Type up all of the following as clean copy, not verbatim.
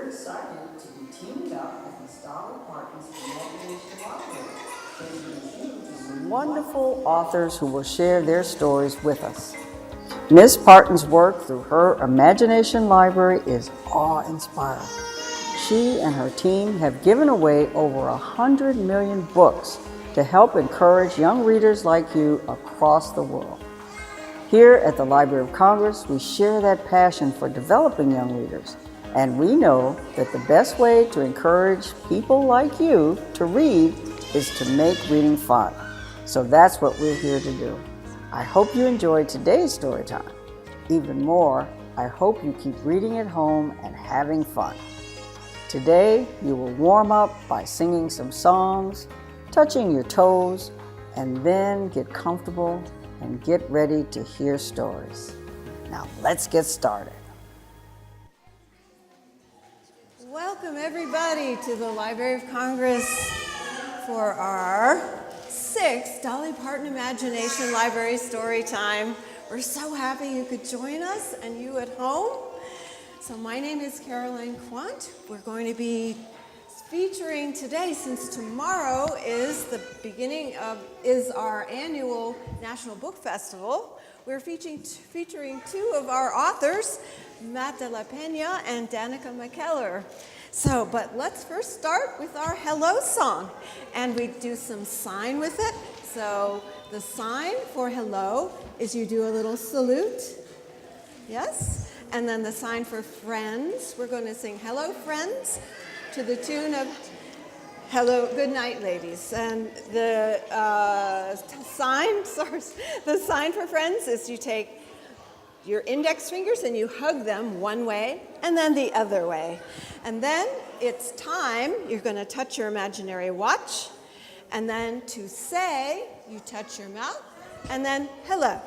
excited to be teaming up with Miss Dolly Parton's Imagination Library, bringing wonderful authors who will share their stories with us. Ms. Parton's work through her Imagination Library is awe-inspiring. She and her team have given away over 100 million books to help encourage young readers like you across the world. Here at the Library of Congress, we share that passion for developing young readers, and we know that the best way to encourage people like you to read is to make reading fun. So that's what we're here to do. I hope you enjoyed today's story time. Even more, I hope you keep reading at home and having fun. Today, you will warm up by singing some songs, touching your toes, and then get comfortable and get ready to hear stories. Now, let's get started. Welcome, everybody, to the Library of Congress for our 6th Dolly Parton Imagination Library Story Time. We're so happy you could join us and you at home. So my name is Caroline Quant. We're going to be featuring today, since tomorrow is is our annual National Book Festival. We're featuring two of our authors, Matt de la Pena and Danica McKellar. But let's first start with our hello song, and we do some sign with it. So the sign for hello is you do a little salute, yes? And then the sign for friends, we're going to sing hello friends to the tune of hello, good night ladies. And the sign for friends is you take your index fingers and you hug them one way and then the other way. And then it's time, you're going to touch your imaginary watch, and then to say, you touch your mouth, and then hello.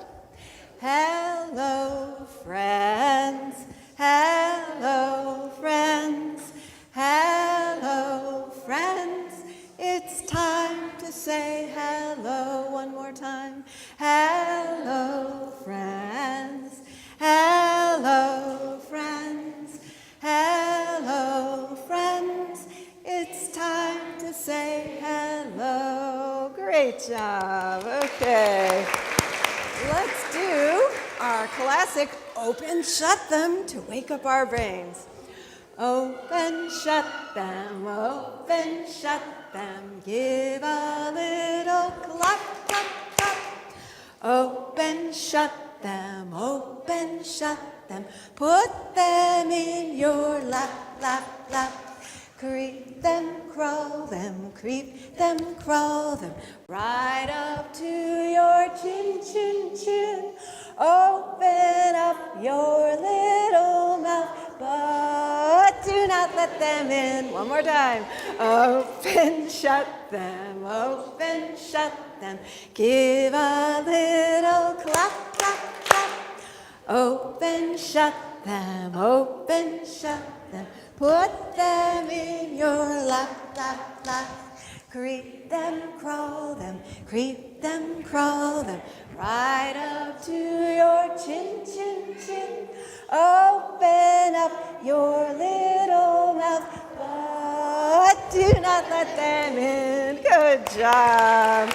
Hello, friends. Hello, friends. Hello, friends. It's time to say hello one more time. Hello, friends. Hello, friends. Hello, friends. It's time to say hello. Great job. Okay. Let's do our classic open, shut them to wake up our brains. Open, shut them, give a little clap, clap, clap. Open, shut them, put them in your lap, lap, lap. Creep them, crawl them, right up to your chin, chin, chin. Open up your little mouth, but do not let them in. One more time. Open, shut them, give a little clap, clap, clap. Open, shut them, put them in your lap, lap, lap. Creep them, crawl them, right up to your chin, chin, chin. Open up your little mouth, but do not let them in. Good job.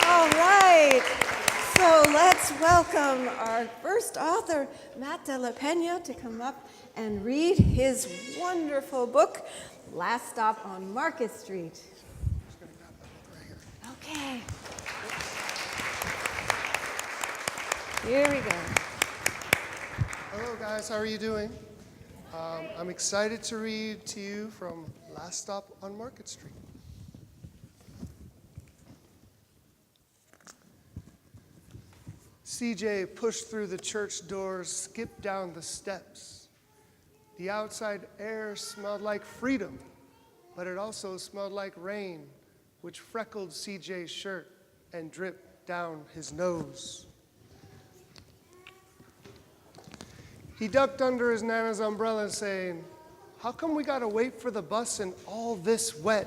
All right. So let's welcome our first author, Matt de la Pena, to come up and read his wonderful book, Last Stop on Market Street. Okay. Here we go. Hello guys, how are you doing? I'm excited to read to you from Last Stop on Market Street. CJ pushed through the church doors, skipped down the steps. The outside air smelled like freedom, but it also smelled like rain, which freckled CJ's shirt and dripped down his nose. He ducked under his Nana's umbrella saying, "How come we gotta wait for the bus in all this wet?"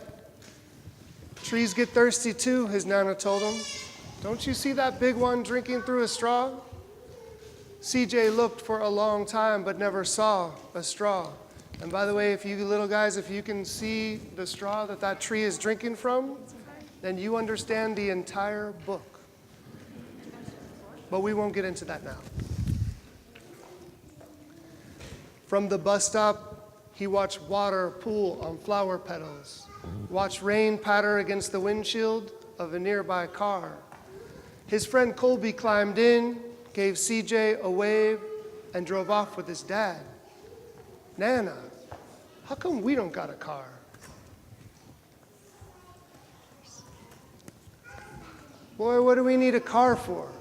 "Trees get thirsty too," his Nana told him. "Don't you see that big one drinking through a straw?" CJ looked for a long time but never saw a straw. And by the way, if you little guys, if you can see the straw that that tree is drinking from, then you understand the entire book. But we won't get into that now. From the bus stop, he watched water pool on flower petals, watched rain patter against the windshield of a nearby car. His friend Colby climbed in, gave CJ a wave, and drove off with his dad. Nana, how come we don't got a car? Boy, what do we need a car for?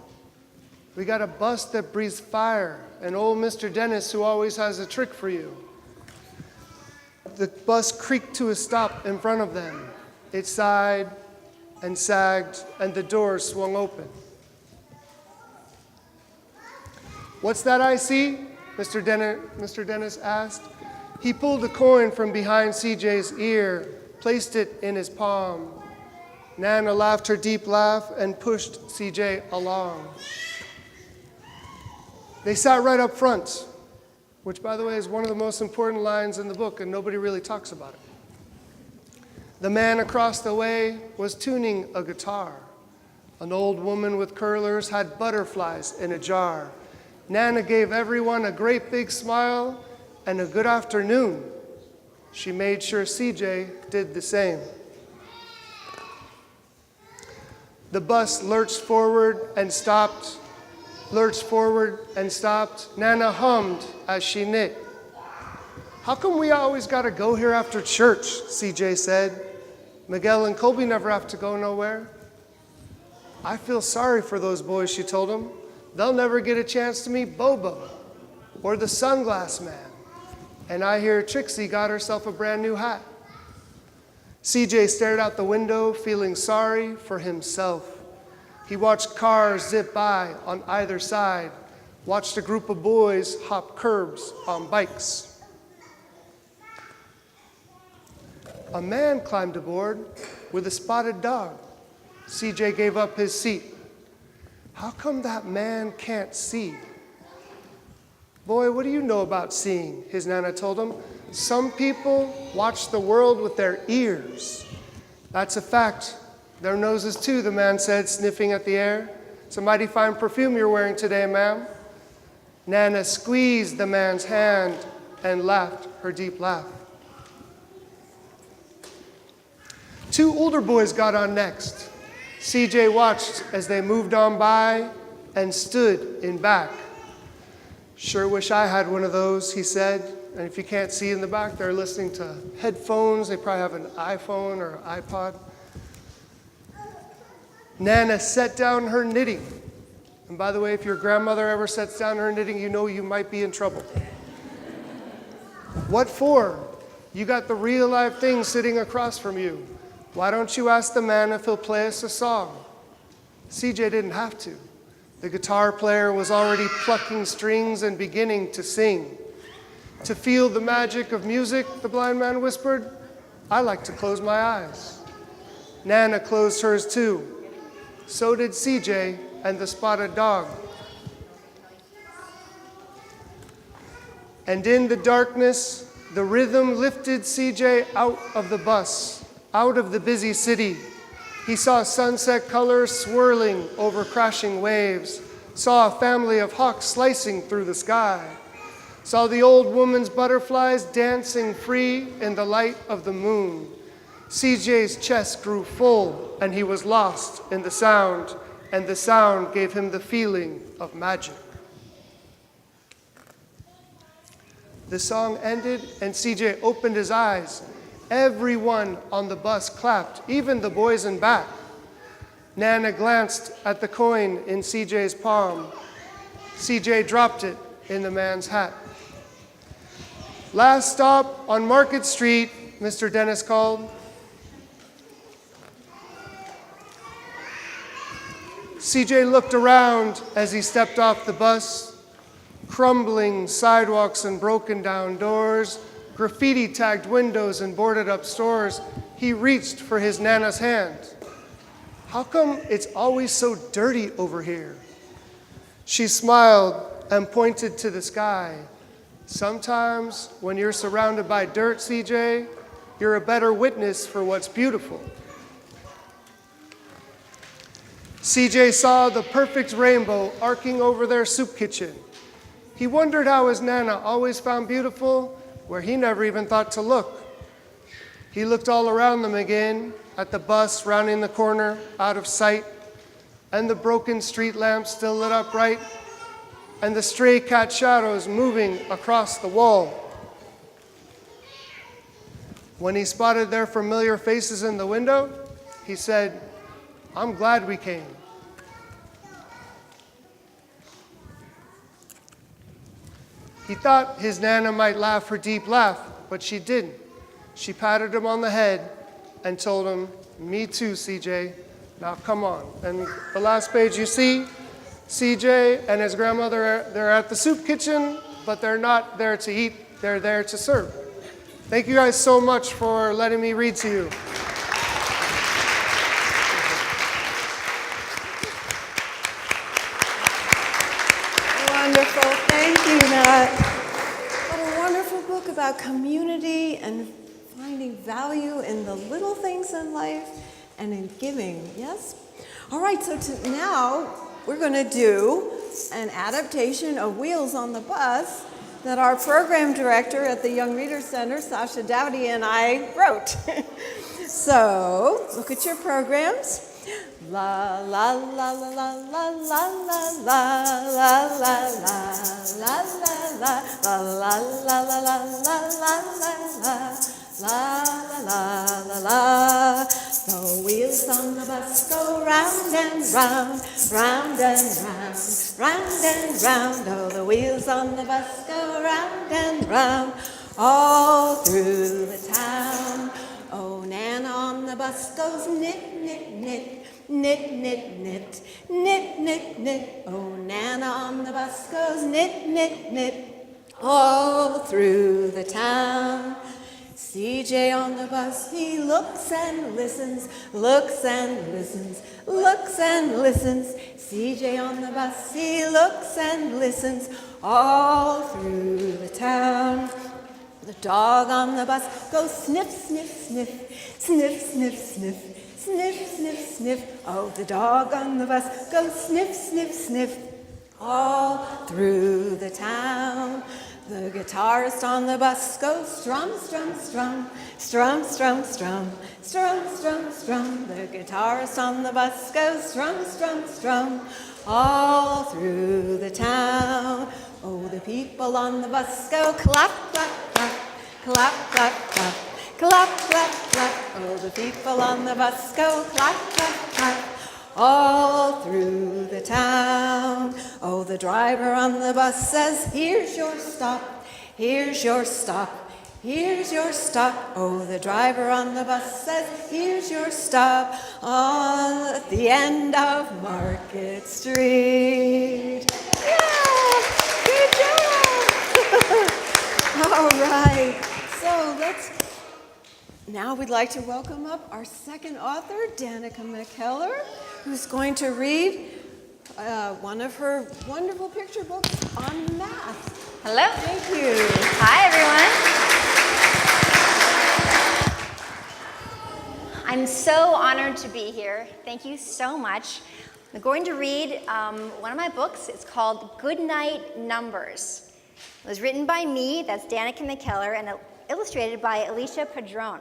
We got a bus that breathes fire, and old Mr. Dennis who always has a trick for you. The bus creaked to a stop in front of them. It sighed and sagged, and the doors swung open. What's that I see? Mr. Dennis asked. He pulled a coin from behind CJ's ear, placed it in his palm. Nana laughed her deep laugh and pushed CJ along. They sat right up front, which, by the way, is one of the most important lines in the book, and nobody really talks about it. The man across the way was tuning a guitar. An old woman with curlers had butterflies in a jar. Nana gave everyone a great big smile and a good afternoon. She made sure CJ did the same. The bus lurched forward and stopped. Nana hummed as she knit. How come we always got to go here after church, CJ said. Miguel and Colby never have to go nowhere. I feel sorry for those boys, she told him. They'll never get a chance to meet Bobo or the Sunglass Man. And I hear Trixie got herself a brand new hat. CJ stared out the window, feeling sorry for himself. He watched cars zip by on either side, watched a group of boys hop curbs on bikes. A man climbed aboard with a spotted dog. CJ gave up his seat. How come that man can't see? Boy, what do you know about seeing? His Nana told him. Some people watch the world with their ears. That's a fact. Their noses too, the man said, sniffing at the air. It's a mighty fine perfume you're wearing today, ma'am. Nana squeezed the man's hand and laughed her deep laugh. Two older boys got on next. CJ watched as they moved on by and stood in back. Sure wish I had one of those, he said. And if you can't see in the back, they're listening to headphones. They probably have an iPhone or iPod. Nana set down her knitting. And by the way, if your grandmother ever sets down her knitting, you know you might be in trouble. What for? You got the real live thing sitting across from you. Why don't you ask the man if he'll play us a song? CJ didn't have to. The guitar player was already plucking strings and beginning to sing. To feel the magic of music, the blind man whispered, I like to close my eyes. Nana closed hers too. So did CJ and the spotted dog. And in the darkness, the rhythm lifted CJ out of the bus, out of the busy city. He saw sunset colors swirling over crashing waves, saw a family of hawks slicing through the sky, saw the old woman's butterflies dancing free in the light of the moon. CJ's chest grew full, and he was lost in the sound, and the sound gave him the feeling of magic. The song ended, and CJ opened his eyes. Everyone on the bus clapped, even the boys in back. Nana glanced at the coin in CJ's palm. CJ dropped it in the man's hat. Last stop on Market Street, Mr. Dennis called. CJ looked around as he stepped off the bus. Crumbling sidewalks and broken down doors, graffiti-tagged windows and boarded-up stores. He reached for his Nana's hand. How come it's always so dirty over here? She smiled and pointed to the sky. Sometimes when you're surrounded by dirt, CJ, you're a better witness for what's beautiful. CJ saw the perfect rainbow arcing over their soup kitchen. He wondered how his Nana always found beautiful where he never even thought to look. He looked all around them again, at the bus rounding the corner, out of sight, and the broken street lamp still lit up bright, and the stray cat shadows moving across the wall. When he spotted their familiar faces in the window, he said, "I'm glad we came." He thought his Nana might laugh her deep laugh, but she didn't. She patted him on the head and told him, "Me too, CJ. Now come on." And the last page you see, CJ and his grandmother, they're at the soup kitchen, but they're not there to eat, they're there to serve. Thank you guys so much for letting me read to you. Wonderful. Thank you, Matt. What a wonderful book about community and finding value in the little things in life and in giving. Yes? All right, so now we're going to do an adaptation of Wheels on the Bus that our program director at the Young Readers Center, Sasha Dowdy, and I wrote. So look at your programs. La la la la la la la la la la la la la la la la la la la. The wheels on the bus go round and round, round and round, round and round. Oh, the wheels on the bus go round and round, all through the town. Oh, Nana on the bus goes knit, knit, knit, knit, knit, knit, knit, knit, knit. Oh, Nana on the bus goes knit, knit, knit, all through the town. CJ on the bus, he looks and listens, looks and listens, looks and listens. CJ on the bus, he looks and listens, all through the town. The dog on the bus goes sniff, sniff, sniff, sniff, sniff, sniff, sniff, sniff, sniff. Oh, the dog on the bus goes sniff, sniff, sniff, all through the town. The guitarist on the bus goes strum, strum, strum, strum, strum, strum, strum, strum, strum. The guitarist on the bus goes strum, strum, strum, all through the town. Oh, the people on the bus go clap, clap, clap, clap, clap, clap, clap, clap, clap. Oh, the people on the bus go clap, clap, clap, all through the town. Oh, the driver on the bus says, "Here's your stop, here's your stop, here's your stop." Oh, the driver on the bus says, "Here's your stop at the end of Market Street." Yeah, good job. All right, so now we'd like to welcome up our second author, Danica McKellar, who's going to read one of her wonderful picture books on math. Hello. Thank you. Hi, everyone. I'm so honored to be here. Thank you so much. I'm going to read one of my books. It's called Goodnight Numbers. It was written by me, that's Danica McKellar, and illustrated by Alicia Padron,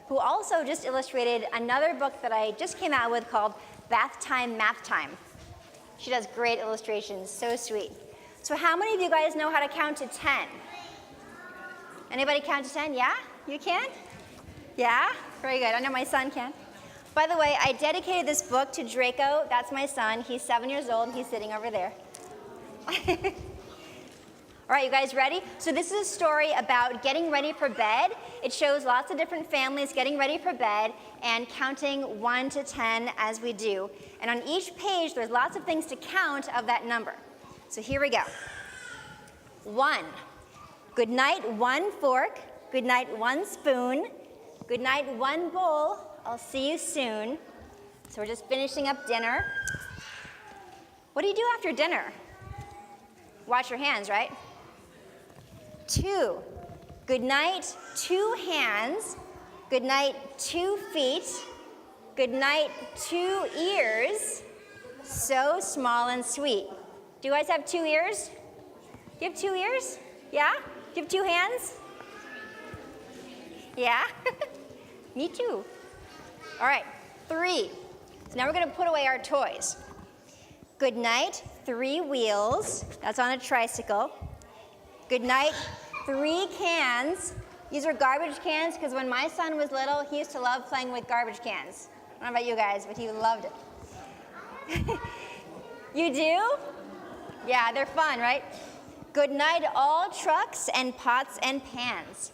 who also just illustrated another book that I just came out with called Bath Time, Math Time. She does great illustrations, so sweet. So how many of you guys know how to count to 10? Anybody count to 10? Yeah? You can? Yeah? Very good. I know my son can. By the way, I dedicated this book to Draco. That's my son. He's 7 years old. He's sitting over there. All right, you guys ready? So this is a story about getting ready for bed. It shows lots of different families getting ready for bed and counting 1 to 10 as we do. And on each page, there's lots of things to count of that number. So here we go. 1. Good night, 1 fork. Good night, 1 spoon. Good night, 1 bowl. I'll see you soon. So we're just finishing up dinner. What do you do after dinner? Wash your hands, right? 2. Good night, 2 hands. Good night, 2 feet. Good night, 2 ears. So small and sweet. Do you guys have 2 ears? Do you have 2 ears? Yeah? Do you have 2 hands? Yeah? Me too. All right, 3. So now we're going to put away our toys. Good night, 3 wheels. That's on a tricycle. Good night, 3 cans. These are garbage cans because when my son was little, he used to love playing with garbage cans. I don't know about you guys, but he loved it. You do? Yeah, they're fun, right? Good night, all trucks and pots and pans.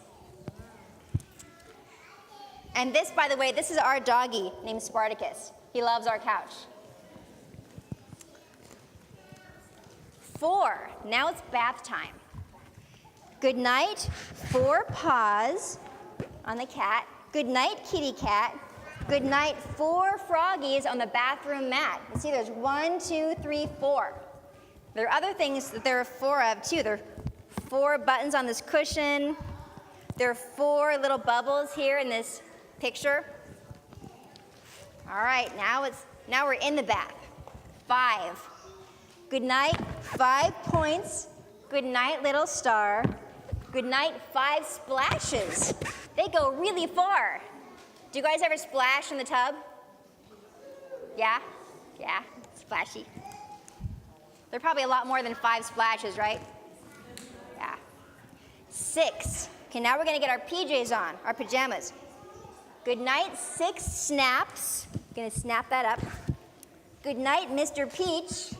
And this, by the way, this is our doggie named Spartacus. He loves our couch. 4, now it's bath time. Good night, 4 paws on the cat. Good night, kitty cat. Good night, 4 froggies on the bathroom mat. You see there's 1, 2, 3, 4. There are other things that there are 4 of too. There are 4 buttons on this cushion. There are 4 little bubbles here in this picture. All right, now we're in the bath. 5. Good night, 5 points. Good night, little star. Good night, 5 splashes. They go really far. Do you guys ever splash in the tub? Yeah? Yeah, splashy. There are probably a lot more than 5 splashes, right? Yeah. 6. Okay, now we're gonna get our PJs on, our pajamas. Good night, 6 snaps. Gonna snap that up. Good night, Mr. Peach.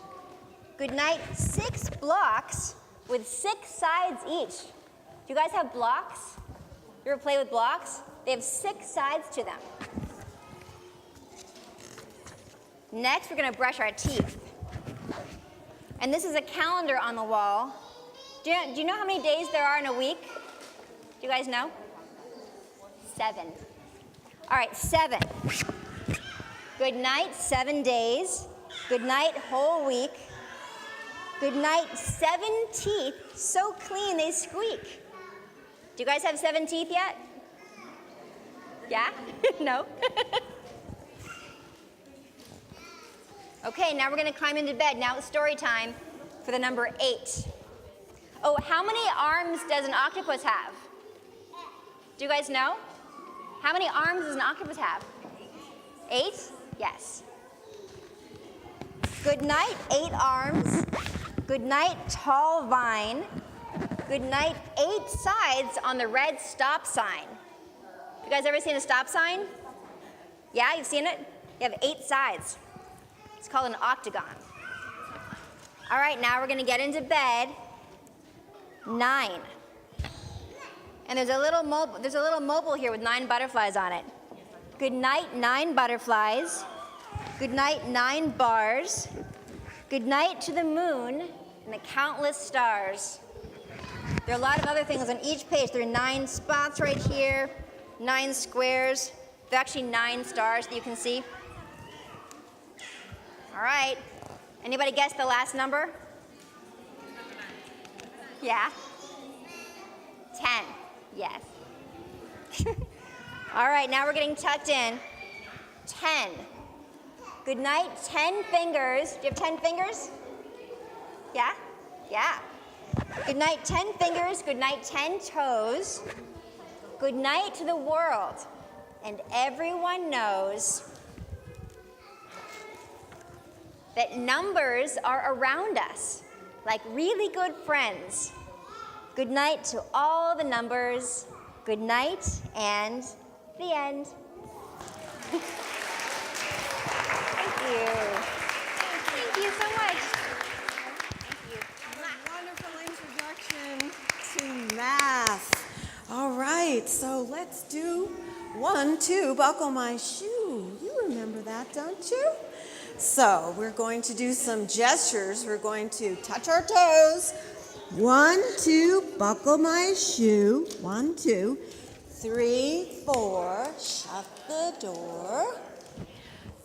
Good night, 6 blocks with 6 sides each. Do you guys have blocks? You ever play with blocks? They have 6 sides to them. Next, we're gonna brush our teeth. And this is a calendar on the wall. Do you know how many days there are in a week? Do you guys know? 7. All right, 7. Good night, 7 days. Good night, whole week. Good night, 7 teeth, so clean they squeak. Do you guys have 7 teeth yet? Yeah? No? Okay, now we're gonna climb into bed. Now it's story time for the number 8. Oh, how many arms does an octopus have? Do you guys know? How many arms does an octopus have? 8? Yes. Good night, 8 arms. Good night, tall vine. Good night, 8 sides on the red stop sign. You guys ever seen a stop sign? Yeah, you've seen it? You have 8 sides. It's called an octagon. All right, now we're gonna get into bed. 9. And there's a little mobile here with 9 butterflies on it. Good night, 9 butterflies. Good night, 9 bars. Good night to the moon and the countless stars. There are a lot of other things on each page. There are 9 spots right here, 9 squares. There are actually 9 stars that you can see. All right. Anybody guess the last number? Yeah? 10. Yes. All right, now we're getting tucked in. 10. Good night, 10 fingers. Do you have 10 fingers? Yeah? Yeah. Good night, 10 fingers. Good night, 10 toes. Good night to the world. And everyone knows that numbers are around us, like really good friends. Good night to all the numbers. Good night, and the end. Thank you. Thank you so much. Thank you. Wonderful introduction to math. All right, so let's do 1, 2, buckle my shoe. You remember that, don't you? So we're going to do some gestures. We're going to touch our toes. 1, 2, buckle my shoe. 1, 2, 3, 4, shut the door.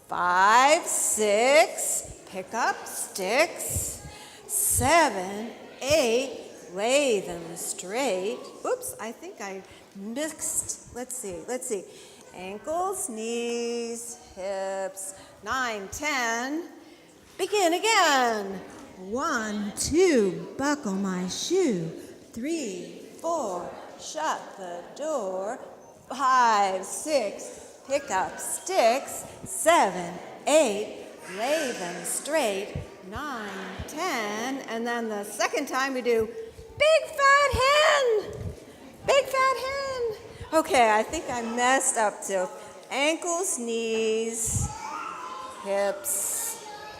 5, 6, pick up sticks. 7, 8, lay them straight. Oops, I think I mixed. Let's see. Ankles, knees, hips, 9, 10. Begin again. 1, 2, buckle my shoe. 3, 4, shut the door. 5, 6, pick up sticks. 7, 8, lay them straight. 9, 10, and then the second time we do big fat hen. Big fat hen. Okay, I think I messed up too. Ankles, knees, hips.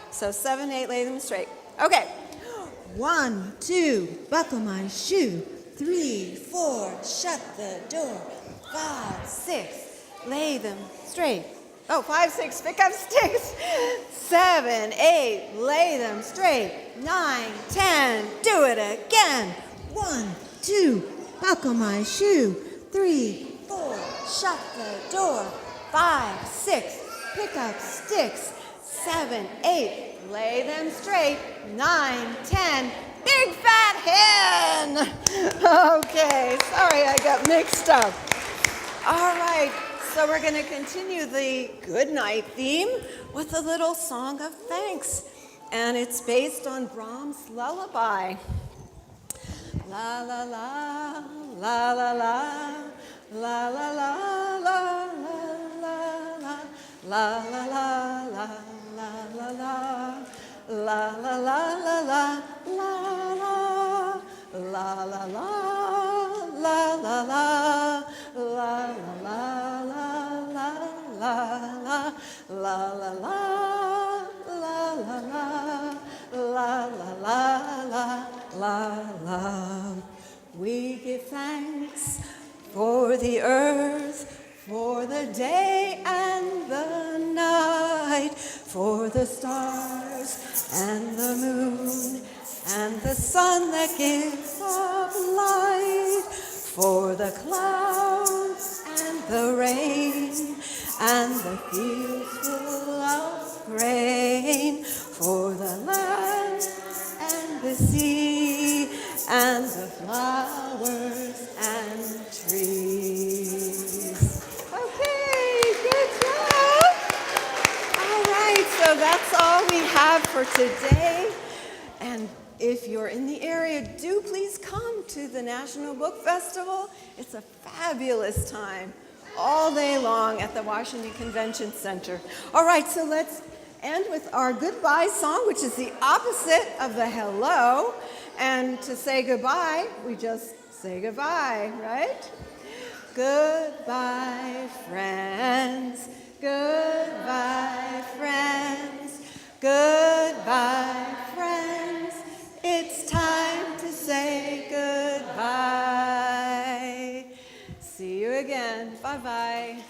So 7, 8, lay them straight. Okay. 1, 2, buckle my shoe. 3, 4, shut the door. 5, 6, lay them straight. Oh, 5, 6, pick up sticks. 7, 8, lay them straight. 9, 10, do it again. 1, 2, buckle my shoe. 3, 4, shut the door. 5, 6, pick up sticks. 7, 8, lay them straight. 9, 10, big fat hen. Okay, sorry I got mixed up. All right, so we're going to continue the Goodnight theme with a little song of thanks. And it's based on Brahms' lullaby. La la la, la la la, la la la, la la la, la la la, la la la, la la la la la, la la la la, la la la, la la la, la la la, la la. We give thanks for the earth, for the day and the night, for the stars and the moon and the sun that gives us light, for the clouds and the rain and the fields full of grain, for the land and the sea and the flowers and trees. Okay, good job. All right, so that's all we have for today. And if you're in the area, do please come to the National Book Festival. It's a fabulous time all day long at the Washington Convention Center. All right, so let's end with our goodbye song, which is the opposite of the hello. And to say goodbye, we just say goodbye, right? Goodbye, friends. Goodbye, friends. Goodbye, friends. It's time to say goodbye. See you again. Bye-bye.